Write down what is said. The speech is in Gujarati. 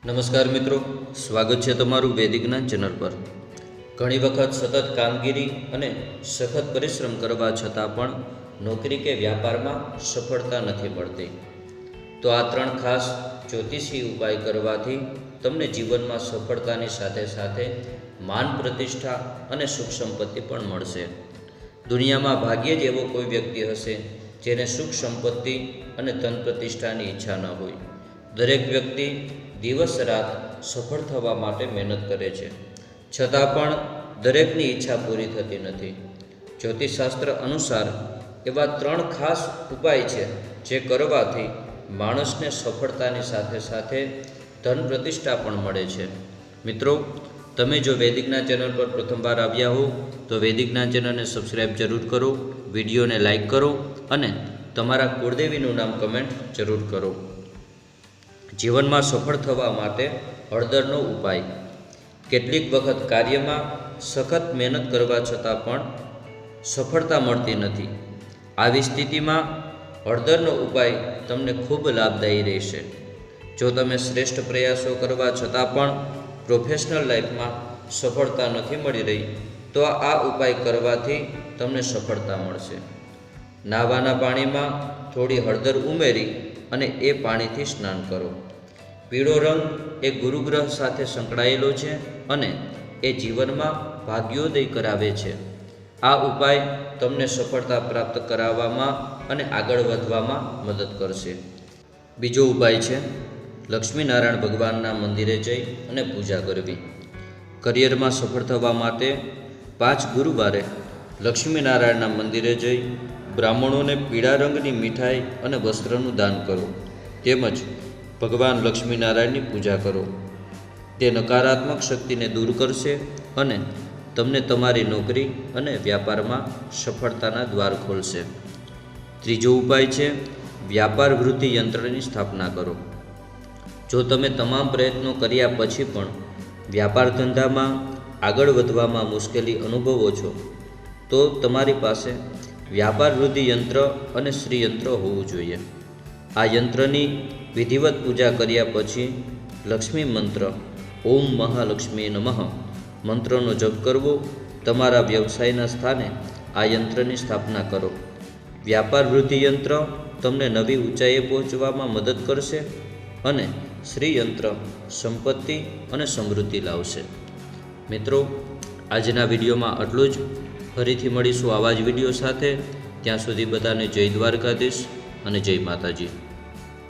નમસ્કાર મિત્રો, સ્વાગત છે તમારું વૈદિક જ્ઞાન ચેનલ પર। ઘણી વખત સતત કામગીરી અને સખત પરિશ્રમ કરવા છતાં પણ નોકરી કે વ્યાપારમાં સફળતા નથી મળતી। તો આ 3 ખાસ જ્યોતિષી ઉપાય કરવાથી તમને જીવનમાં સફળતાની સાથે સાથે માન પ્રતિષ્ઠા અને સુખ સંપત્તિ પણ મળશે। દુનિયામાં ભાગ્યે જ એવો કોઈ વ્યક્તિ હશે જેને સુખ સંપત્તિ અને ધન પ્રતિષ્ઠાની ઈચ્છા ન હોય। દરેક વ્યક્તિ દિવસ રાત સફળ થવા માટે મહેનત કરે છે, છતાં પણ દરેકની ઈચ્છા પૂરી થતી નથી। જ્યોતિષશાસ્ત્ર અનુસાર એવા 3 ખાસ ઉપાય છે જે કરવાથી માણસને સફળતાની સાથે સાથે ધન પ્રતિષ્ઠા પણ મળે છે। મિત્રો, તમે જો વૈદિક જ્ઞાન ચેનલ પર પ્રથમવાર આવ્યા હો તો વૈદિક જ્ઞાન ચેનલને સબસ્ક્રાઈબ જરૂર કરો, વિડીયોને લાઈક કરો અને તમારા કુળદેવીનું નામ કમેન્ટ જરૂર કરો। જીવનમાં સફળ થવા માટે હળદરનો ઉપાય। કેટલીક વખત કાર્યમાં સખત મહેનત કરવા છતાં પણ સફળતા મળતી નથી। આવી સ્થિતિમાં હળદરનો ઉપાય તમને ખૂબ લાભદાયી રહેશે। જો તમે શ્રેષ્ઠ પ્રયાસો કરવા છતાં પણ પ્રોફેશનલ લાઈફમાં સફળતા નથી મળી રહી તો આ ઉપાય કરવાથી તમને સફળતા મળશે। નાવાના પાણીમાં થોડી હળદર ઉમેરી અને એ પાણીથી સ્નાન કરો। પીળો રંગ એ ગુરુગ્રહ સાથે સંકળાયેલો છે અને એ જીવનમાં ભાગ્યોદય કરાવે છે। આ ઉપાય તમને સફળતા પ્રાપ્ત કરાવવામાં અને આગળ વધવામાં મદદ કરશે। બીજો ઉપાય છે લક્ષ્મીનારાયણ ભગવાનના મંદિરે જઈ અને પૂજા કરવી। કરિયરમાં સફળ થવા માટે 5 ગુરુવારે લક્ષ્મીનારાયણના મંદિરે જઈ બ્રાહ્મણોને પીળા રંગની મીઠાઈ અને વસ્ત્રનું દાન કરો, તેમજ ભગવાન લક્ષ્મીનારાયણની પૂજા કરો। તે નકારાત્મક શક્તિને દૂર કરશે અને તમને તમારી નોકરી અને વ્યાપારમાં સફળતાના દ્વાર ખોલશે। ત્રીજો ઉપાય છે વ્યાપાર વૃદ્ધિ યંત્રની સ્થાપના કરો। જો તમે તમામ પ્રયત્નો કર્યા પછી પણ વ્યાપાર ધંધામાં આગળ વધવામાં મુશ્કેલી અનુભવો છો તો તમારી પાસે વ્યાપાર વૃદ્ધિ યંત્ર અને શ્રી યંત્ર હોવું જોઈએ। આ યંત્રની વિધિવત પૂજા કર્યા પછી લક્ષ્મી મંત્ર ઓમ મહાલક્ષ્મી નમઃ મંત્રનો જપ કરવો। તમારા વ્યવસાયના સ્થાને આ યંત્રની સ્થાપના કરો। વ્યાપાર વૃદ્ધિ યંત્ર તમને નવી ઊંચાઈએ પહોંચવામાં મદદ કરશે અને શ્રી યંત્ર સંપત્તિ અને સમૃદ્ધિ લાવશે। મિત્રો, આજના વિડીયોમાં આટલું જ। ફરીથી મળીશું આવા જ વિડીયો સાથે। ત્યાં સુધી બધાને જય દ્વારકાધીશ અને જય માતાજી।